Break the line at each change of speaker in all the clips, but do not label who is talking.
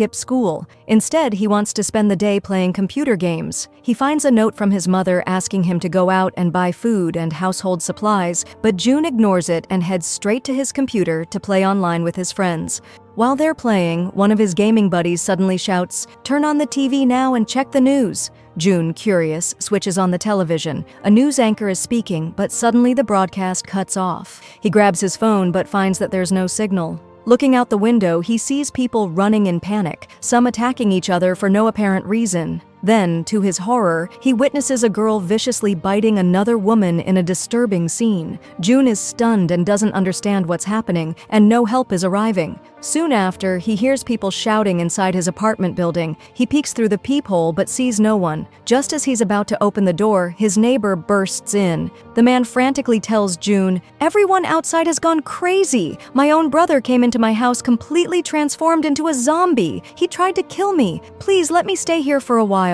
skip school. Instead, he wants to spend the day playing computer games. He finds a note from his mother asking him to go out and buy food and household supplies, but June ignores it and heads straight to his computer to play online with his friends. While they're playing, one of his gaming buddies suddenly shouts, "Turn on the TV now and check the news." June, curious, switches on the television. A news anchor is speaking, but suddenly the broadcast cuts off. He grabs his phone but finds that there's no signal. Looking out the window, he sees people running in panic, some attacking each other for no apparent reason. Then, to his horror, he witnesses a girl viciously biting another woman in a disturbing scene. June is stunned and doesn't understand what's happening, and no help is arriving. Soon after, he hears people shouting inside his apartment building. He peeks through the peephole but sees no one. Just as he's about to open the door, his neighbor bursts in. The man frantically tells June, "Everyone outside has gone crazy. My own brother came into my house completely transformed into a zombie. He tried to kill me. Please let me stay here for a while."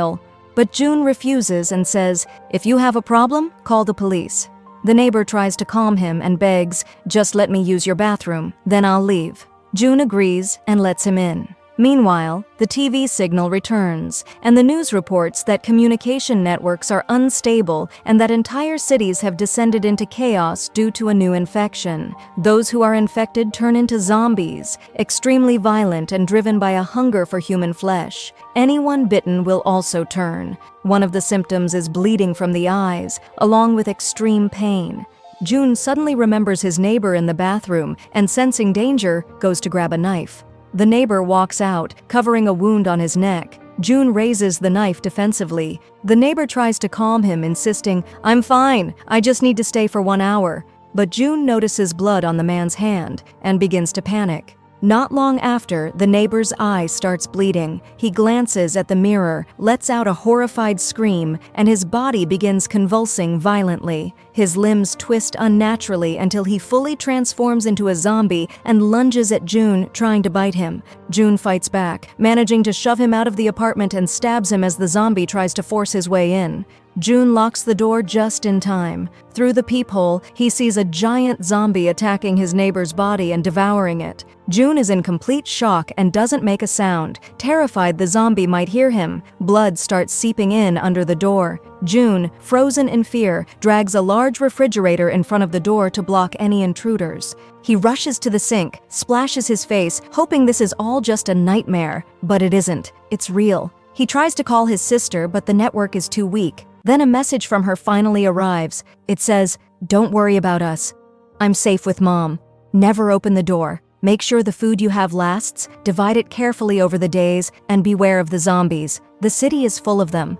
But June refuses and says, "If you have a problem, call the police." The neighbor tries to calm him and begs, "Just let me use your bathroom, then I'll leave." June agrees and lets him in. Meanwhile, the TV signal returns, and the news reports that communication networks are unstable and that entire cities have descended into chaos due to a new infection. Those who are infected turn into zombies, extremely violent and driven by a hunger for human flesh. Anyone bitten will also turn. One of the symptoms is bleeding from the eyes, along with extreme pain. June suddenly remembers his neighbor in the bathroom and, sensing danger, goes to grab a knife. The neighbor walks out, covering a wound on his neck. June raises the knife defensively. The neighbor tries to calm him, insisting, "I'm fine, I just need to stay for 1 hour." But June notices blood on the man's hand and begins to panic. Not long after, the neighbor's eye starts bleeding. He glances at the mirror, lets out a horrified scream, and his body begins convulsing violently. His limbs twist unnaturally until he fully transforms into a zombie and lunges at June, trying to bite him. June fights back, managing to shove him out of the apartment and stabs him as the zombie tries to force his way in. June locks the door just in time. Through the peephole, he sees a giant zombie attacking his neighbor's body and devouring it. June is in complete shock and doesn't make a sound, terrified the zombie might hear him. Blood starts seeping in under the door. June, frozen in fear, drags a large refrigerator in front of the door to block any intruders. He rushes to the sink, splashes his face, hoping this is all just a nightmare. But it isn't. It's real. He tries to call his sister, but the network is too weak. Then a message from her finally arrives. It says, "Don't worry about us. I'm safe with Mom. Never open the door. Make sure the food you have lasts, divide it carefully over the days, and beware of the zombies. The city is full of them."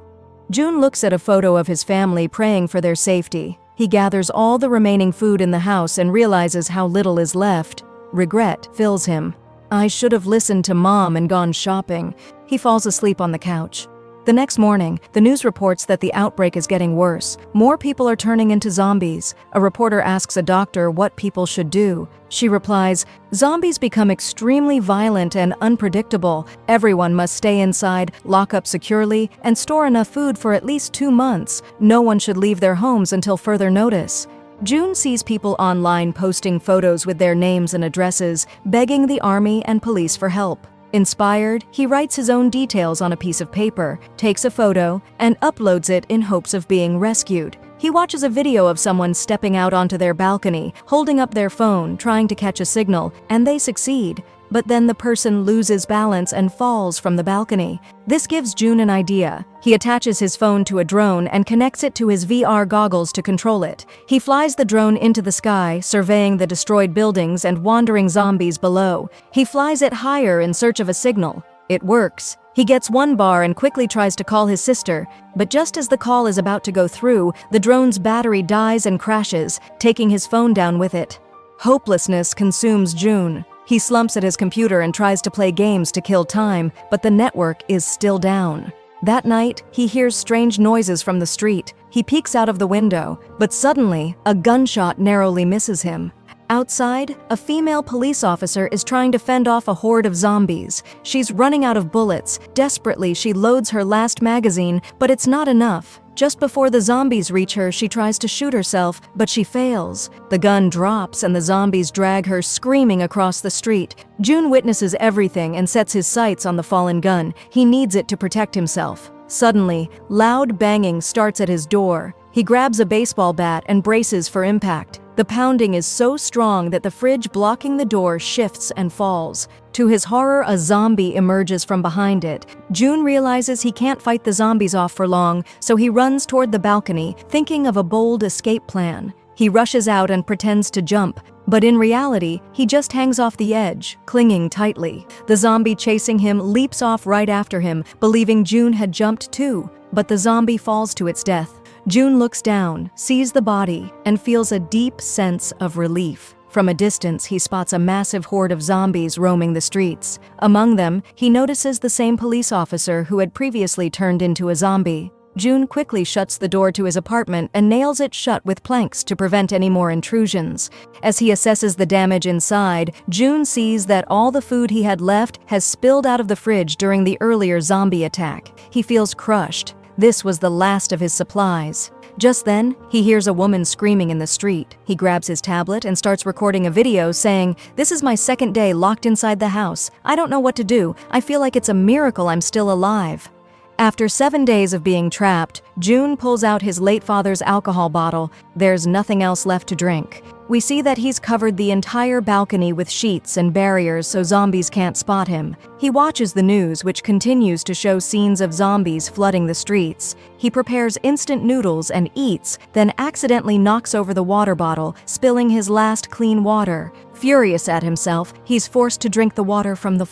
June looks at a photo of his family praying for their safety. He gathers all the remaining food in the house and realizes how little is left. Regret fills him. "I should have listened to Mom and gone shopping." He falls asleep on the couch. The next morning, the news reports that the outbreak is getting worse. More people are turning into zombies. A reporter asks a doctor what people should do. She replies, "Zombies become extremely violent and unpredictable. Everyone must stay inside, lock up securely, and store enough food for at least 2 months. No one should leave their homes until further notice." June sees people online posting photos with their names and addresses, begging the army and police for help. Inspired, he writes his own details on a piece of paper, takes a photo, and uploads it in hopes of being rescued. He watches a video of someone stepping out onto their balcony, holding up their phone, trying to catch a signal, and they succeed. But then the person loses balance and falls from the balcony. This gives June an idea. He attaches his phone to a drone and connects it to his VR goggles to control it. He flies the drone into the sky, surveying the destroyed buildings and wandering zombies below. He flies it higher in search of a signal. It works. He gets 1 bar and quickly tries to call his sister, but just as the call is about to go through, the drone's battery dies and crashes, taking his phone down with it. Hopelessness consumes June. He slumps at his computer and tries to play games to kill time, but the network is still down. That night, he hears strange noises from the street. He peeks out of the window, but suddenly, a gunshot narrowly misses him. Outside, a female police officer is trying to fend off a horde of zombies. She's running out of bullets. Desperately, she loads her last magazine, but it's not enough. Just before the zombies reach her, she tries to shoot herself, but she fails. The gun drops and the zombies drag her screaming across the street. June witnesses everything and sets his sights on the fallen gun. He needs it to protect himself. Suddenly, loud banging starts at his door. He grabs a baseball bat and braces for impact. The pounding is so strong that the fridge blocking the door shifts and falls. To his horror, a zombie emerges from behind it. June realizes he can't fight the zombies off for long, so he runs toward the balcony, thinking of a bold escape plan. He rushes out and pretends to jump, but in reality, he just hangs off the edge, clinging tightly. The zombie chasing him leaps off right after him, believing June had jumped too, but the zombie falls to its death. June looks down, sees the body, and feels a deep sense of relief. From a distance, he spots a massive horde of zombies roaming the streets. Among them, he notices the same police officer who had previously turned into a zombie. June quickly shuts the door to his apartment and nails it shut with planks to prevent any more intrusions. As he assesses the damage inside, June sees that all the food he had left has spilled out of the fridge during the earlier zombie attack. He feels crushed. This was the last of his supplies. Just then, he hears a woman screaming in the street. He grabs his tablet and starts recording a video saying, "This is my second day locked inside the house. I don't know what to do. I feel like it's a miracle I'm still alive." After 7 days of being trapped, June pulls out his late father's alcohol bottle. There's nothing else left to drink. We see that he's covered the entire balcony with sheets and barriers so zombies can't spot him. He watches the news, which continues to show scenes of zombies flooding the streets. He prepares instant noodles and eats, then accidentally knocks over the water bottle, spilling his last clean water. Furious at himself, he's forced to drink the water from the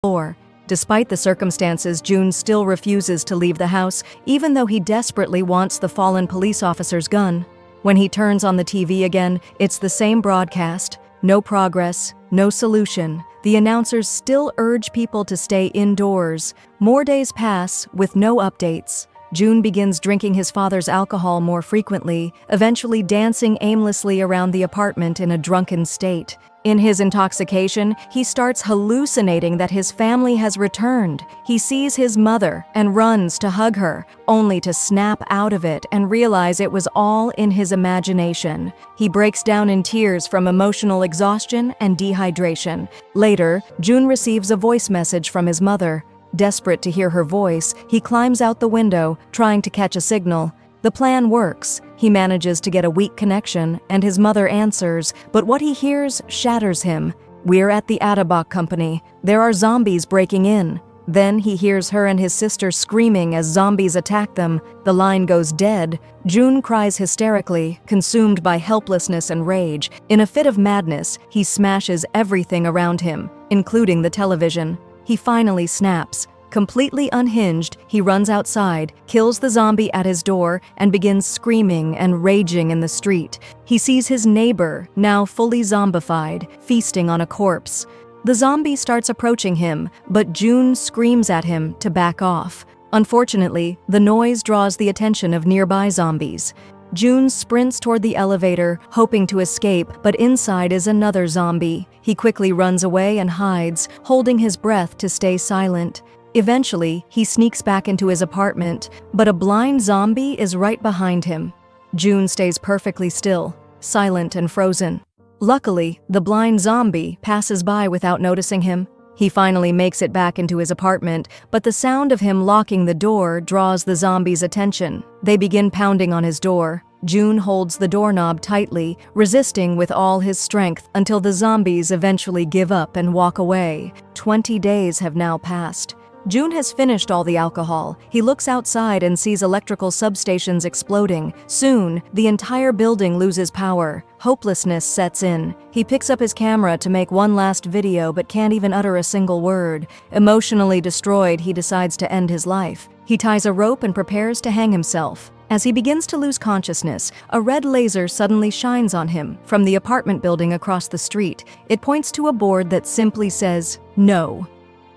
floor. Despite the circumstances, June still refuses to leave the house, even though he desperately wants the fallen police officer's gun. When he turns on the TV again, it's the same broadcast. No progress, no solution. The announcers still urge people to stay indoors. More days pass with no updates. June begins drinking his father's alcohol more frequently, eventually dancing aimlessly around the apartment in a drunken state. In his intoxication, he starts hallucinating that his family has returned. He sees his mother and runs to hug her, only to snap out of it and realize it was all in his imagination. He breaks down in tears from emotional exhaustion and dehydration. Later, June receives a voice message from his mother. Desperate to hear her voice, he climbs out the window, trying to catch a signal. The plan works. He manages to get a weak connection, and his mother answers, but what he hears shatters him. "We're at the Adabak Company. There are zombies breaking in." Then he hears her and his sister screaming as zombies attack them. The line goes dead. June cries hysterically, consumed by helplessness and rage. In a fit of madness, he smashes everything around him, including the television. He finally snaps. Completely unhinged, he runs outside, kills the zombie at his door, and begins screaming and raging in the street. He sees his neighbor, now fully zombified, feasting on a corpse. The zombie starts approaching him, but June screams at him to back off. Unfortunately, the noise draws the attention of nearby zombies. June sprints toward the elevator, hoping to escape, but inside is another zombie. He quickly runs away and hides, holding his breath to stay silent. Eventually, he sneaks back into his apartment, but a blind zombie is right behind him. June stays perfectly still, silent and frozen. Luckily, the blind zombie passes by without noticing him. He finally makes it back into his apartment, but the sound of him locking the door draws the zombie's attention. They begin pounding on his door. June holds the doorknob tightly, resisting with all his strength until the zombies eventually give up and walk away. 20 days have now passed. June has finished all the alcohol. He looks outside and sees electrical substations exploding. Soon, the entire building loses power. Hopelessness sets in. He picks up his camera to make one last video but can't even utter a single word. Emotionally destroyed, he decides to end his life. He ties a rope and prepares to hang himself. As he begins to lose consciousness, a red laser suddenly shines on him from the apartment building across the street. It points to a board that simply says, "No."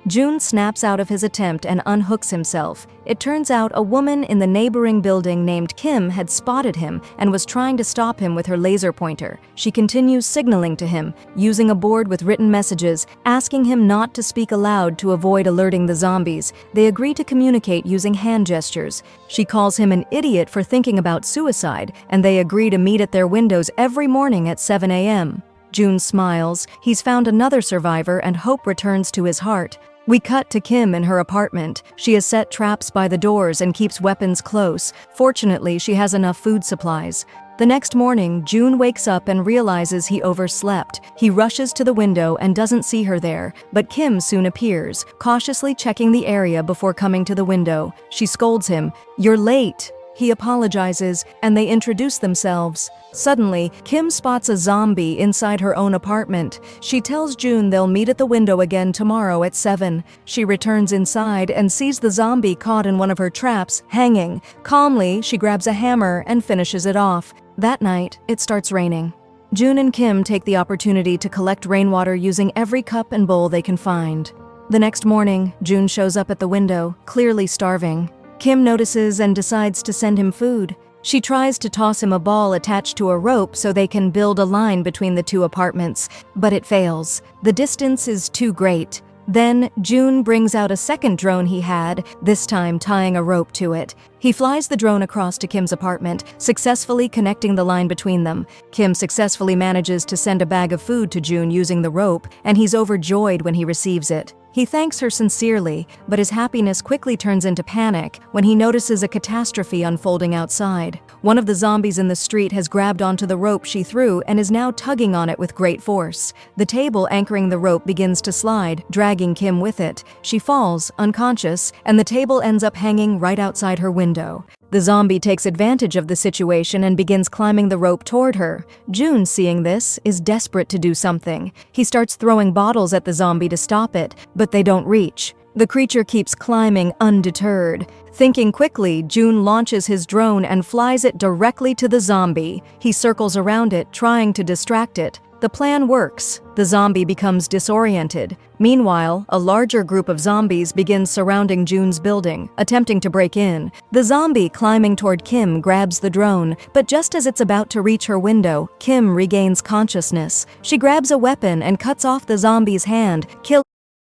June snaps out of his attempt and unhooks himself. It turns out a woman in the neighboring building named Kim had spotted him and was trying to stop him with her laser pointer. She continues signaling to him, using a board with written messages, asking him not to speak aloud to avoid alerting the zombies. They agree to communicate using hand gestures. She calls him an idiot for thinking about suicide, and they agree to meet at their windows every morning at 7 a.m. June smiles. He's found another survivor and hope returns to his heart. We cut to Kim in her apartment. She has set traps by the doors and keeps weapons close. Fortunately, she has enough food supplies. The next morning, June wakes up and realizes he overslept. He rushes to the window and doesn't see her there, but Kim soon appears, cautiously checking the area before coming to the window. She scolds him, "You're late." He apologizes, and they introduce themselves. Suddenly, Kim spots a zombie inside her own apartment. She tells June they'll meet at the window again tomorrow at 7. She returns inside and sees the zombie caught in one of her traps, hanging. Calmly, she grabs a hammer and finishes it off. That night, it starts raining. June and Kim take the opportunity to collect rainwater using every cup and bowl they can find. The next morning, June shows up at the window, clearly starving. Kim notices and decides to send him food. She tries to toss him a ball attached to a rope so they can build a line between the two apartments, but it fails. The distance is too great. Then, June brings out a second drone he had, this time tying a rope to it. He flies the drone across to Kim's apartment, successfully connecting the line between them. Kim successfully manages to send a bag of food to June using the rope, and he's overjoyed when he receives it. He thanks her sincerely, but his happiness quickly turns into panic when he notices a catastrophe unfolding outside. One of the zombies in the street has grabbed onto the rope she threw and is now tugging on it with great force. The table anchoring the rope begins to slide, dragging Kim with it. She falls, unconscious, and the table ends up hanging right outside her window. The zombie takes advantage of the situation and begins climbing the rope toward her. June, seeing this, is desperate to do something. He starts throwing bottles at the zombie to stop it, but they don't reach. The creature keeps climbing undeterred. Thinking quickly, June launches his drone and flies it directly to the zombie. He circles around it, trying to distract it. The plan works. The zombie becomes disoriented. Meanwhile, a larger group of zombies begins surrounding June's building, attempting to break in. The zombie climbing toward Kim grabs the drone, but just as it's about to reach her window, Kim regains consciousness. She grabs a weapon and cuts off the zombie's hand, killing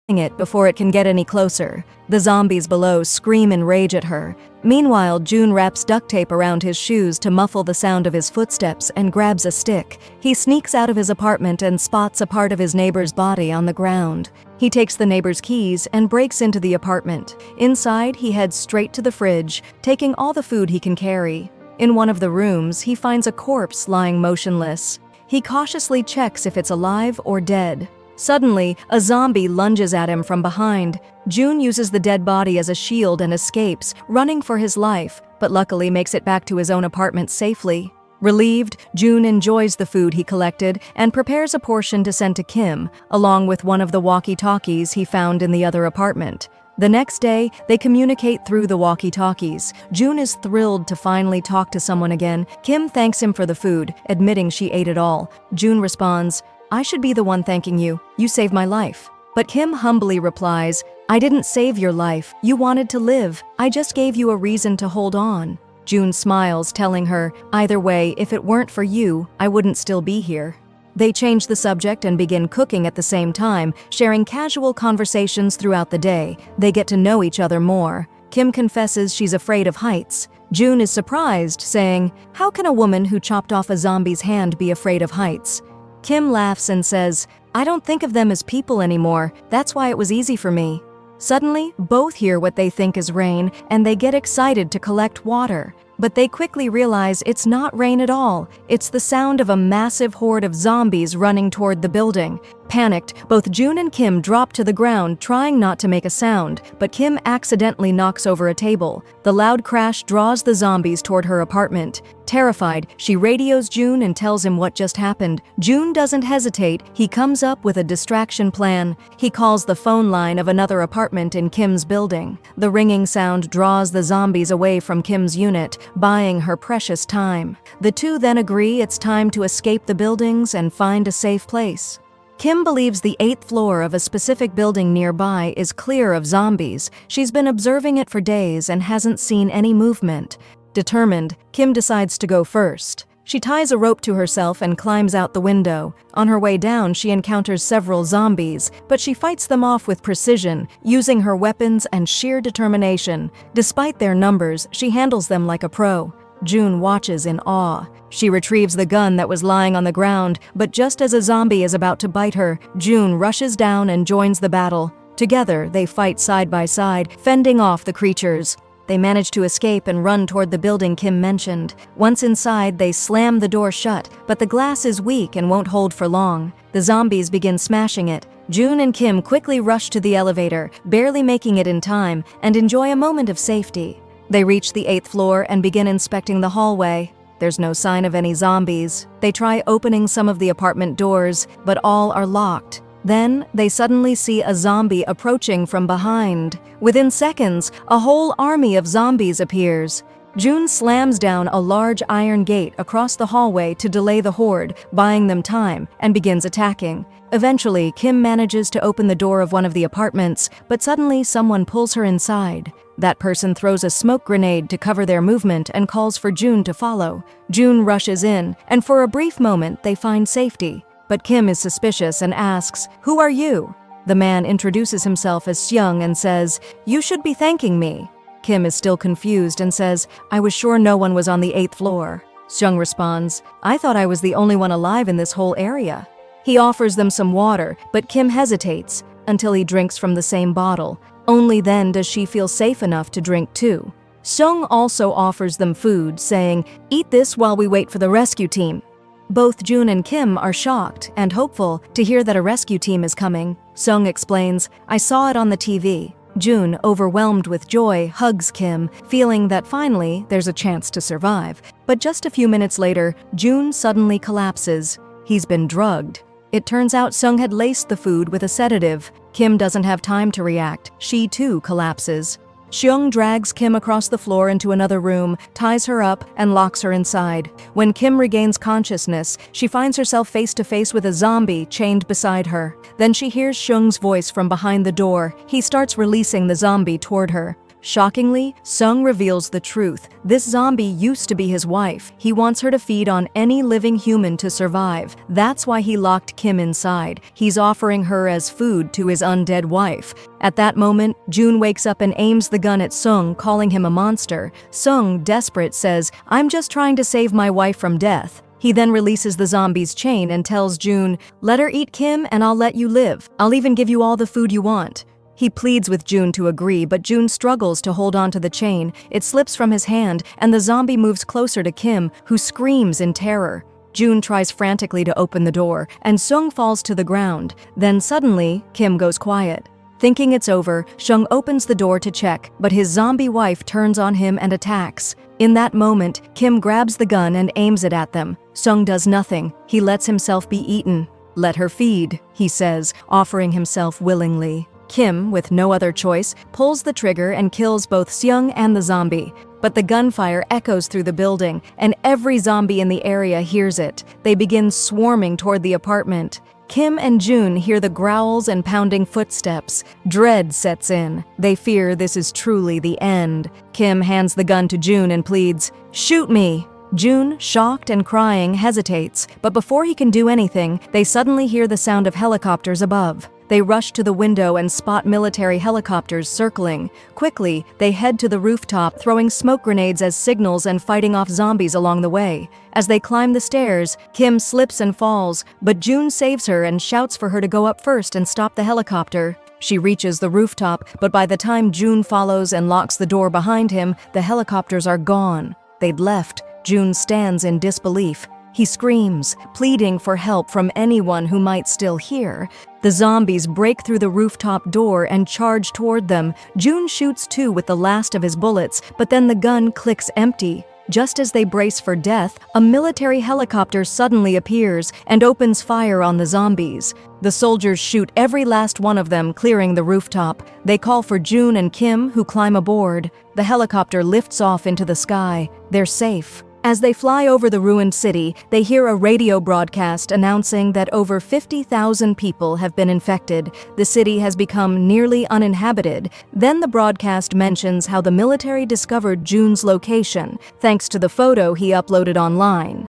it before it can get any closer. The zombies below scream in rage at her. Meanwhile, June wraps duct tape around his shoes to muffle the sound of his footsteps and grabs a stick. He sneaks out of his apartment and spots a part of his neighbor's body on the ground. He takes the neighbor's keys and breaks into the apartment. Inside, he heads straight to the fridge, taking all the food he can carry. In one of the rooms, he finds a corpse lying motionless. He cautiously checks if it's alive or dead. Suddenly, a zombie lunges at him from behind. June uses the dead body as a shield and escapes, running for his life, but luckily makes it back to his own apartment safely. Relieved, June enjoys the food he collected and prepares a portion to send to Kim, along with one of the walkie-talkies he found in the other apartment. The next day, they communicate through the walkie-talkies. June is thrilled to finally talk to someone again. Kim thanks him for the food, admitting she ate it all. June responds, "I should be the one thanking you. You saved my life." But Kim humbly replies, "I didn't save your life. You wanted to live. I just gave you a reason to hold on." June smiles, telling her, "Either way, if it weren't for you, I wouldn't still be here." They change the subject and begin cooking at the same time, sharing casual conversations throughout the day. They get to know each other more. Kim confesses she's afraid of heights. June is surprised, saying, "How can a woman who chopped off a zombie's hand be afraid of heights?" Kim laughs and says, "I don't think of them as people anymore. That's why it was easy for me." Suddenly, both hear what they think is rain, and they get excited to collect water. But they quickly realize it's not rain at all. It's the sound of a massive horde of zombies running toward the building. Panicked, both June and Kim drop to the ground, trying not to make a sound, but Kim accidentally knocks over a table. The loud crash draws the zombies toward her apartment. Terrified, she radios June and tells him what just happened. June doesn't hesitate. He comes up with a distraction plan. He calls the phone line of another apartment in Kim's building. The ringing sound draws the zombies away from Kim's unit, buying her precious time. The two then agree it's time to escape the buildings and find a safe place. Kim believes the 8th floor of a specific building nearby is clear of zombies. She's been observing it for days and hasn't seen any movement. Determined, Kim decides to go first. She ties a rope to herself and climbs out the window. On her way down, she encounters several zombies, but she fights them off with precision, using her weapons and sheer determination. Despite their numbers, she handles them like a pro. June watches in awe. She retrieves the gun that was lying on the ground, but just as a zombie is about to bite her, June rushes down and joins the battle. Together, they fight side by side, fending off the creatures. They manage to escape and run toward the building Kim mentioned. Once inside, they slam the door shut, but the glass is weak and won't hold for long. The zombies begin smashing it. June and Kim quickly rush to the elevator, barely making it in time, and enjoy a moment of safety. They reach the 8th floor and begin inspecting the hallway. There's no sign of any zombies. They try opening some of the apartment doors, but all are locked. Then, they suddenly see a zombie approaching from behind. Within seconds, a whole army of zombies appears. June slams down a large iron gate across the hallway to delay the horde, buying them time, and begins attacking. Eventually, Kim manages to open the door of one of the apartments, but suddenly someone pulls her inside. That person throws a smoke grenade to cover their movement and calls for June to follow. June rushes in, and for a brief moment, they find safety. But Kim is suspicious and asks, "Who are you?" The man introduces himself as Seung and says, "You should be thanking me." Kim is still confused and says, "I was sure no one was on the 8th floor." Seung responds, "I thought I was the only one alive in this whole area." He offers them some water, but Kim hesitates until he drinks from the same bottle. Only then does she feel safe enough to drink too. Seung also offers them food, saying, "Eat this while we wait for the rescue team." Both June and Kim are shocked and hopeful to hear that a rescue team is coming. Seung explains, "I saw it on the TV." June, overwhelmed with joy, hugs Kim, feeling that finally there's a chance to survive. But just a few minutes later, June suddenly collapses. He's been drugged. It turns out Seung had laced the food with a sedative. Kim doesn't have time to react. She too collapses. Seung drags Kim across the floor into another room, ties her up, and locks her inside. When Kim regains consciousness, she finds herself face to face with a zombie chained beside her. Then she hears Seung's voice from behind the door. He starts releasing the zombie toward her. Shockingly, Seung reveals the truth. This zombie used to be his wife. He wants her to feed on any living human to survive. That's why he locked Kim inside. He's offering her as food to his undead wife. At that moment, June wakes up and aims the gun at Seung, calling him a monster. Seung, desperate, says, "I'm just trying to save my wife from death." He then releases the zombie's chain and tells June, "Let her eat Kim and I'll let you live. I'll even give you all the food you want." He pleads with June to agree, but June struggles to hold on to the chain. It slips from his hand, and the zombie moves closer to Kim, who screams in terror. June tries frantically to open the door, and Seung falls to the ground. Then suddenly, Kim goes quiet. Thinking it's over, Seung opens the door to check, but his zombie wife turns on him and attacks. In that moment, Kim grabs the gun and aims it at them. Seung does nothing. He lets himself be eaten. "Let her feed," he says, offering himself willingly. Kim, with no other choice, pulls the trigger and kills both Seung and the zombie. But the gunfire echoes through the building, and every zombie in the area hears it. They begin swarming toward the apartment. Kim and June hear the growls and pounding footsteps. Dread sets in. They fear this is truly the end. Kim hands the gun to June and pleads, "Shoot me!" June, shocked and crying, hesitates, but before he can do anything, they suddenly hear the sound of helicopters above. They rush to the window and spot military helicopters circling. Quickly, they head to the rooftop, throwing smoke grenades as signals and fighting off zombies along the way. As they climb the stairs, Kim slips and falls, but June saves her and shouts for her to go up first and stop the helicopter. She reaches the rooftop, but by the time June follows and locks the door behind him, the helicopters are gone. They'd left. June stands in disbelief. He screams, pleading for help from anyone who might still hear. The zombies break through the rooftop door and charge toward them. June shoots too with the last of his bullets, but then the gun clicks empty. Just as they brace for death, a military helicopter suddenly appears and opens fire on the zombies. The soldiers shoot every last one of them, clearing the rooftop. They call for June and Kim, who climb aboard. The helicopter lifts off into the sky. They're safe. As they fly over the ruined city, they hear a radio broadcast announcing that over 50,000 people have been infected. The city has become nearly uninhabited. Then the broadcast mentions how the military discovered June's location, thanks to the photo he uploaded online.